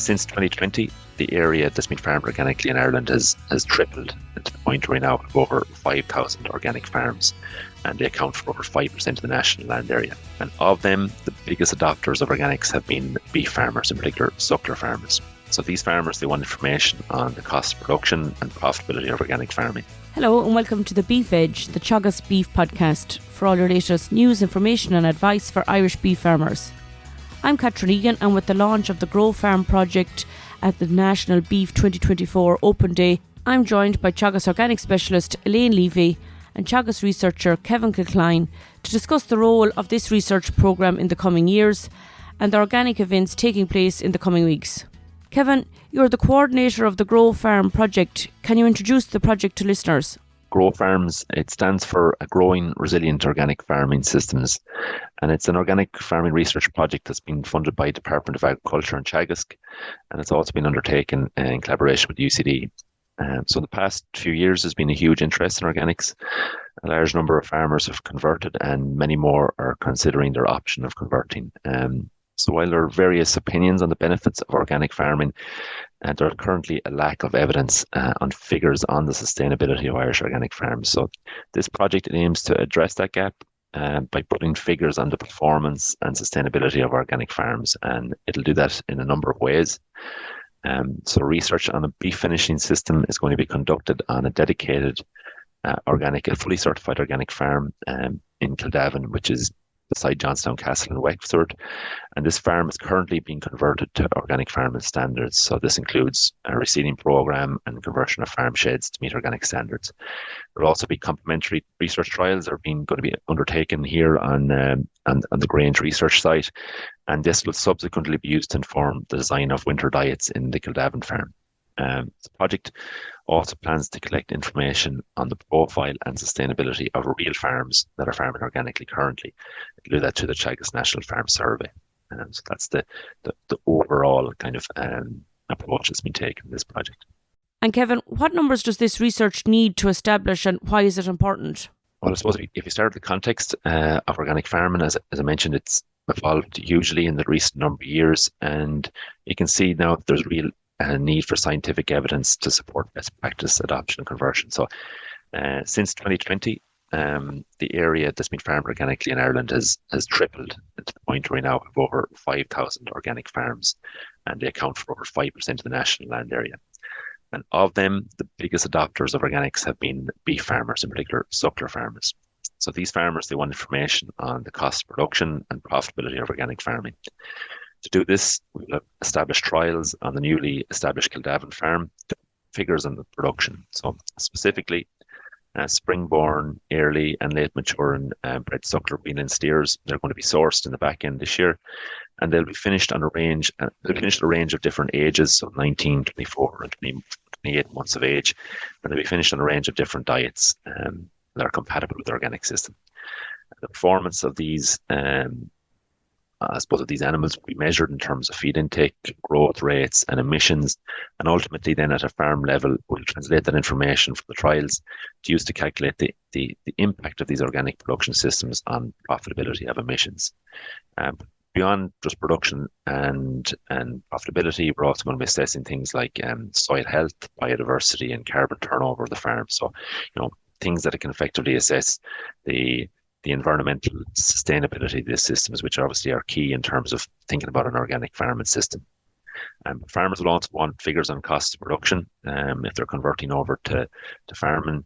Since 2020, the area that's been farmed organically in Ireland has tripled to the point where we now have over 5,000 organic farms, and they account for over 5% of the national land area. And of them, the biggest adopters of organics have been beef farmers, in particular suckler farmers. So these farmers, they want information on the cost of production and profitability of organic farming. Hello and welcome to the Beef Edge, the Teagasc Beef podcast, for all your latest news, information and advice for Irish beef farmers. I'm Catherine Egan, and with the launch of the GROFarmS project at the National Beef 2024 Open Day, I'm joined by Teagasc Organic Specialist Elaine Leavy and Teagasc researcher Kevin Kilcline to discuss the role of this research programme in the coming years and the organic events taking place in the coming weeks. Kevin, you're the coordinator of the GROFarmS project. Can you introduce the project to listeners? GROFarmS, it stands for a Growing Resilient Organic Farming Systems, and it's an organic farming research project that's been funded by Department of Agriculture and Teagasc, and it's also been undertaken in collaboration with UCD. So the past few years there's been a huge interest in organics. A large number of farmers have converted and many more are considering their option of converting. So while there are various opinions on the benefits of organic farming, there are currently a lack of evidence on figures on the sustainability of Irish organic farms. So this project aims to address that gap by putting figures on the performance and sustainability of organic farms, and it'll do that in a number of ways. So research on a beef finishing system is going to be conducted on a dedicated a fully certified organic farm in Kilcline, which is beside Johnstown Castle in Wexford, and this farm is currently being converted to organic farming standards. So this includes a reseeding program and conversion of farm sheds to meet organic standards. There will also be complementary research trials that are going to be undertaken here on the Grange research site, and this will subsequently be used to inform the design of winter diets in the Kilcline farm. The project also plans to collect information on the profile and sustainability of real farms that are farming organically currently. It'll do that through the Teagasc National Farm Survey. So that's the overall kind of approach that's been taken in this project. And Kevin, what numbers does this research need to establish, and why is it important? Well, I suppose if you start with the context of organic farming, as I mentioned, it's evolved hugely in the recent number of years, and you can see now there's real need for scientific evidence to support best practice adoption and conversion. So since 2020, the area that's been farmed organically in Ireland has tripled to the point where we now have over 5,000 organic farms, and they account for over 5% of the national land area. And of them, the biggest adopters of organics have been beef farmers, in particular suckler farmers. So these farmers, they want information on the cost of production and profitability of organic farming. To do this, we'll establish trials on the newly established Kilcline farm, figures on the production. So specifically, spring-born, early and late maturing bred suckler weanling steers, they're going to be sourced in the back end this year, and they'll be finished on a range of different ages, so 19, 24 and 28 months of age, and they'll be finished on a range of different diets that are compatible with the organic system. The performance of these of these animals will be measured in terms of feed intake, growth rates and emissions, and ultimately then at a farm level we'll translate that information from the trials to use to calculate the impact of these organic production systems on profitability of emissions. Beyond just production and profitability, we're also going to be assessing things like soil health, biodiversity and carbon turnover of the farm. So, things that can effectively assess the environmental sustainability of these systems, which obviously are key in terms of thinking about an organic farming system. Farmers will also want figures on cost of production if they're converting over to farming.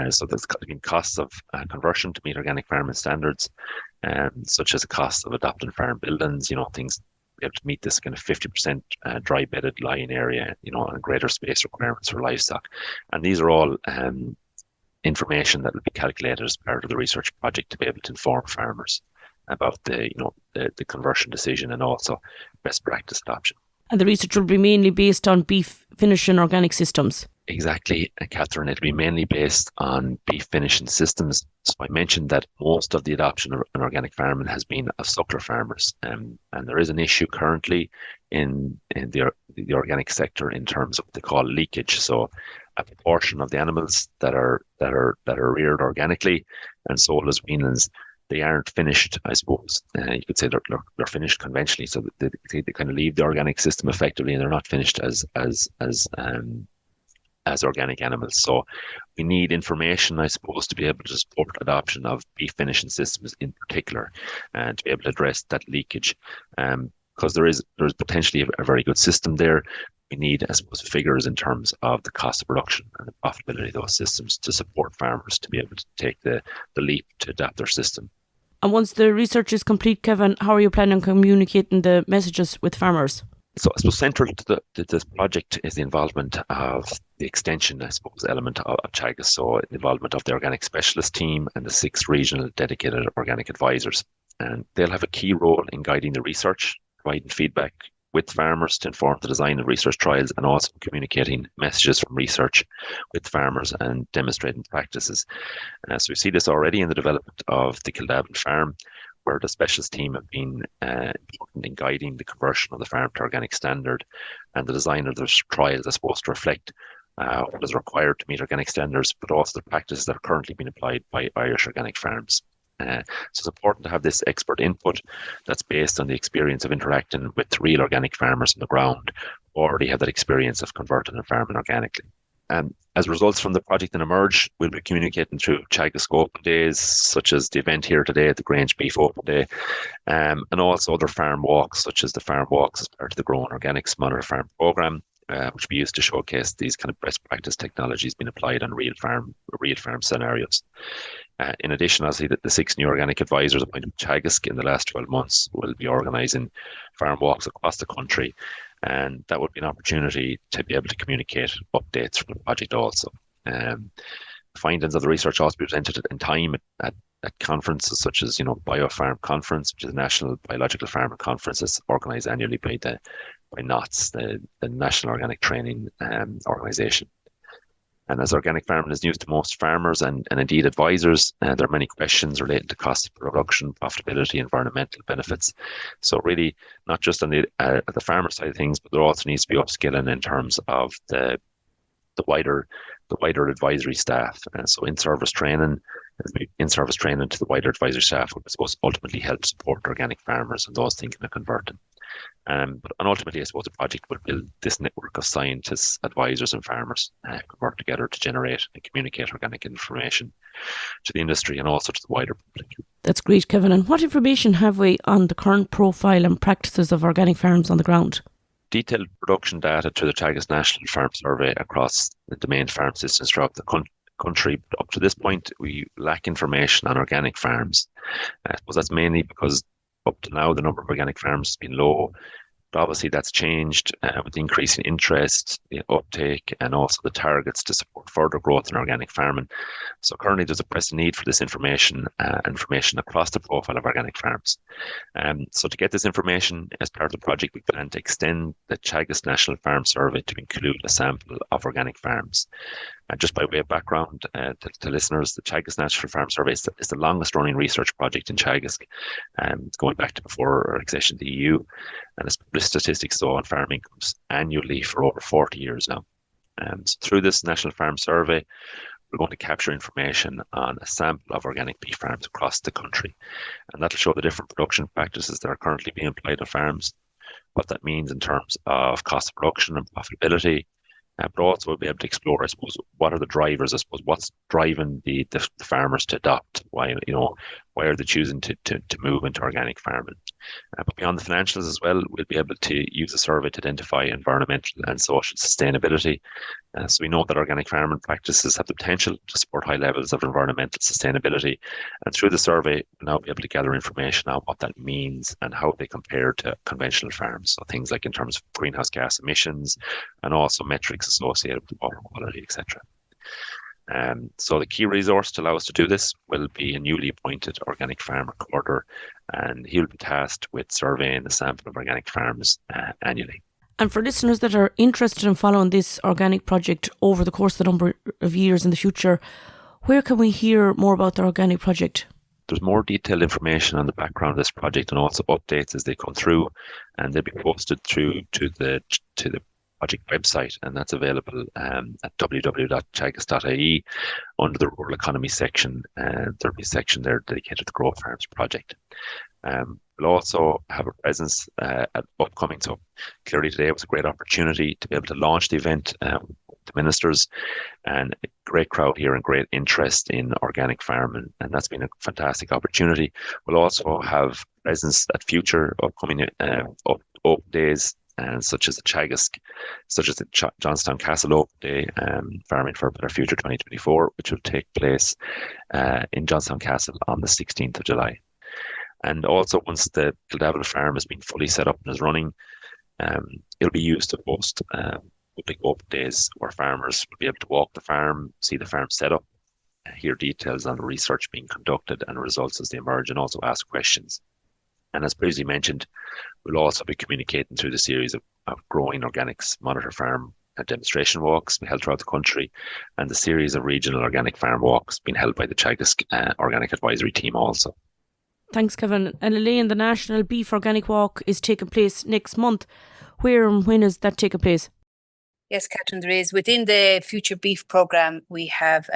So there's been costs of conversion to meet organic farming standards, such as the cost of adopting farm buildings, things be able to meet this kind of 50% dry bedded lying area, and greater space requirements for livestock. And these are all information that will be calculated as part of the research project to be able to inform farmers about the conversion decision and also best practice adoption. And the research will be mainly based on beef finishing organic systems. Exactly, Catherine. It'll be mainly based on beef finishing systems. So I mentioned that most of the adoption of an organic farming has been of suckler farmers, and there is an issue currently in the organic sector in terms of what they call leakage. So a proportion of the animals that are reared organically and sold as weanlings, they aren't finished, I suppose. You could say they're finished conventionally, so they kind of leave the organic system effectively, and they're not finished as organic animals. So we need information, I suppose, to be able to support adoption of beef finishing systems in particular, and to be able to address that leakage. Because there is potentially a very good system there. We need, I suppose, figures in terms of the cost of production and the profitability of those systems to support farmers to be able to take the leap to adapt their system. And once the research is complete, Kevin, how are you planning on communicating the messages with farmers? So I suppose central to this project is the involvement of the extension, I suppose, element of Teagasc. So the involvement of the organic specialist team and the 6 regional dedicated organic advisors. And they'll have a key role in guiding the research, providing feedback with farmers to inform the design of research trials, and also communicating messages from research with farmers and demonstrating practices. So we see this already in the development of the Kildavin farm, where the specialist team have been important in guiding the conversion of the farm to organic standard, and the design of the trials are supposed to reflect what is required to meet organic standards, but also the practices that are currently being applied by Irish organic farms. So it's important to have this expert input that's based on the experience of interacting with real organic farmers on the ground, who already have that experience of converting and farming organically. And as results from the project that emerge, we'll be communicating through Teagasc Open Days, such as the event here today at the Grange Beef Open Day, and also other farm walks, such as the farm walks as part of the Growing Organics Monitor Farm Programme, which we use to showcase these kind of best practice technologies being applied on real farm scenarios. In addition, obviously, the 6 new organic advisors appointed by Teagasc in the last 12 months will be organising farm walks across the country, and that would be an opportunity to be able to communicate updates from the project also. The findings of the research also be presented in time at conferences such as, BioFarm Conference, which is a national biological farming conference that's organised annually by NOTS, the National Organic Training Organisation. And as organic farming is news to most farmers and indeed advisors, there are many questions related to cost of production, profitability, environmental benefits. So really, not just on the farmer side of things, but there also needs to be upskilling in terms of the wider advisory staff. So in-service training to the wider advisory staff would, I suppose, ultimately help support organic farmers and those thinking of converting. And ultimately, I suppose the project will build this network of scientists, advisors, and farmers who work together to generate and communicate organic information to the industry and also to the wider public. That's great, Kevin. And what information have we on the current profile and practices of organic farms on the ground? Detailed production data through the Teagasc National Farm Survey across the main farm systems throughout the country. But up to this point, we lack information on organic farms. I suppose that's mainly because up to now, the number of organic farms has been low. But obviously, that's changed with the increasing interest, the uptake, and also the targets to support further growth in organic farming. So currently, there's a pressing need for this information across the profile of organic farms. So to get this information as part of the project, we plan to extend the Teagasc National Farm Survey to include a sample of organic farms. Just by way of background to listeners, the Teagasc National Farm Survey is the longest running research project in Teagasc, going back to before our accession to the EU, and it's published statistics on farm incomes annually for over 40 years now. So through this National Farm Survey, we're going to capture information on a sample of organic beef farms across the country, and that'll show the different production practices that are currently being applied on farms, what that means in terms of cost of production and profitability. But also we'll be able to explore, I suppose, what are the drivers, I suppose, what's driving the farmers to adopt, why are they choosing to move into organic farming. But beyond the financials as well, we'll be able to use the survey to identify environmental and social sustainability. So we know that organic farming practices have the potential to support high levels of environmental sustainability. And through the survey, we'll now be able to gather information on what that means and how they compare to conventional farms. So things like in terms of greenhouse gas emissions and also metrics associated with water quality, etc. So the key resource to allow us to do this will be a newly appointed organic farm recorder, and he'll be tasked with surveying a sample of organic farms annually. And for listeners that are interested in following this organic project over the course of the number of years in the future, where can we hear more about the organic project? There's more detailed information on the background of this project and also updates as they come through, and they'll be posted through to the project website, and that's available at www.teagasc.ie under the rural economy section. There'll be a section there dedicated to the GROFarmS project. We'll also have a presence at upcoming. So clearly today was a great opportunity to be able to launch the event with the ministers, and a great crowd here and great interest in organic farming, and that's been a fantastic opportunity. We'll also have presence at future upcoming open days, such as the Teagasc, such as the Johnstown Castle Open Day, Farming for a Better Future 2024, which will take place in Johnstown Castle on the 16th of July. And also, once the Kildavila farm has been fully set up and is running, it'll be used to host public open days where farmers will be able to walk the farm, see the farm set up, hear details on the research being conducted and results as they emerge, and also ask questions. And as previously mentioned, we'll also be communicating through the series of Growing Organics Monitor Farm demonstration walks being held throughout the country, and the series of regional organic farm walks being held by the Teagasc Organic Advisory Team also. Thanks, Kevin. And Elaine, the National Beef Organic Walk is taking place next month. Where and when is that taking place? Yes, Catherine, there is. Within the Future Beef programme, we have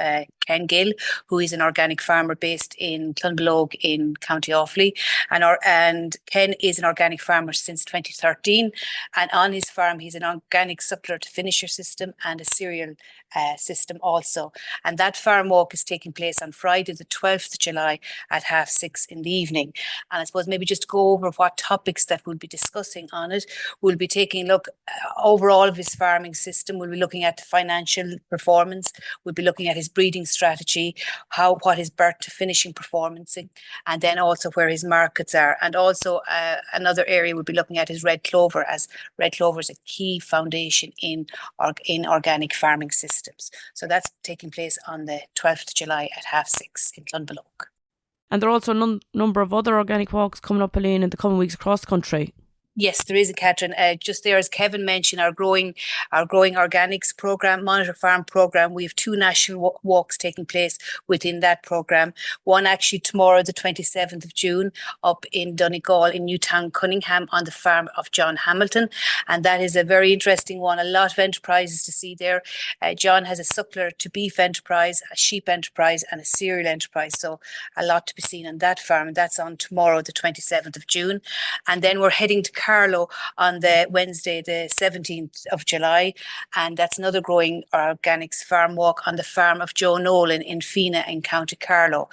Ken Gill, who is an organic farmer based in Clonbelogue in County Offaly. And Ken is an organic farmer since 2013. And on his farm, he's an organic suppler to finisher system and a cereal system also. And that farm walk is taking place on Friday, the 12th of July at 6:30 in the evening. And I suppose maybe just go over what topics that we'll be discussing on it. We'll be taking a look over all of his farming system. We'll be looking at financial performance. We'll be looking at his breeding strategy, what his birth to finishing performance, and then also where his markets are. And also another area we'll be looking at is red clover, as red clover is a key foundation in organic farming systems. So that's taking place on the 12th of July at 6:30 in Clonbelogue. And there are also a number of other organic walks coming up, Elaine, in the coming weeks across the country. Yes, there is, Catherine. Just there, as Kevin mentioned, our growing organics program, Monitor Farm program. We have 2 national walks taking place within that program. One actually tomorrow, the 27th of June, up in Donegal in Newtown, Cunningham, on the farm of John Hamilton, and that is a very interesting one. A lot of enterprises to see there. John has a suckler to beef enterprise, a sheep enterprise, and a cereal enterprise. So a lot to be seen on that farm, and that's on tomorrow, the 27th of June, and then we're heading to Carlow on the Wednesday, the 17th of July. And that's another growing organics farm walk on the farm of Joe Nolan in Fina in County Carlow.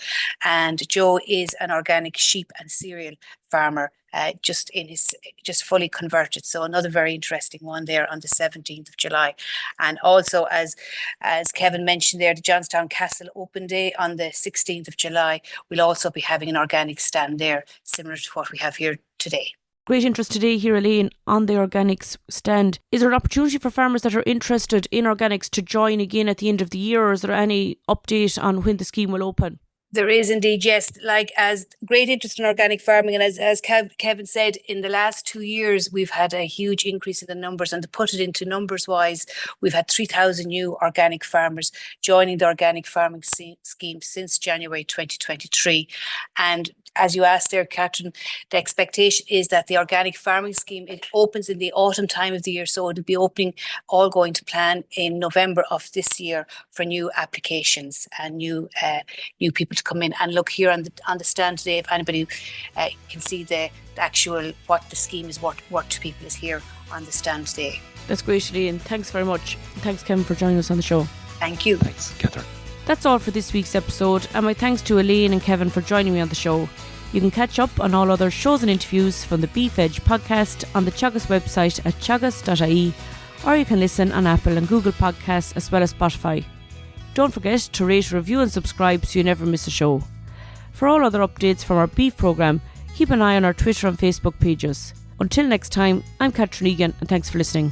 And Joe is an organic sheep and cereal farmer, just fully converted. So another very interesting one there on the 17th of July. And also, as Kevin mentioned there, the Johnstown Castle Open Day on the 16th of July, we'll also be having an organic stand there, similar to what we have here today. Great interest today here, Elaine, on the organics stand. Is there an opportunity for farmers that are interested in organics to join again at the end of the year, or is there any update on when the scheme will open? There is indeed, yes. Like, as great interest in organic farming, and as Kevin said, in the last 2 years, we've had a huge increase in the numbers. And to put it into numbers wise, we've had 3,000 new organic farmers joining the organic farming scheme since January 2023. And as you asked there, Catherine, the expectation is that the organic farming scheme, it opens in the autumn time of the year. So it'll be opening, all going to plan, in November of this year for new applications and new people to come in and look here on the stand today. If anybody can see the actual, what the scheme is, what to people is here on the stand today. That's great, Elaine. Thanks very much. Thanks, Kevin, for joining us on the show. Thank you. Thanks, Catherine. That's all for this week's episode, and my thanks to Elaine and Kevin for joining me on the show. You can catch up on all other shows and interviews from the Beef Edge podcast on the Teagasc website at teagasc.ie, or you can listen on Apple and Google Podcasts as well as Spotify. Don't forget to rate, review and subscribe so you never miss a show. For all other updates from our beef programme, keep an eye on our Twitter and Facebook pages. Until next time, I'm Catherine Egan, and thanks for listening.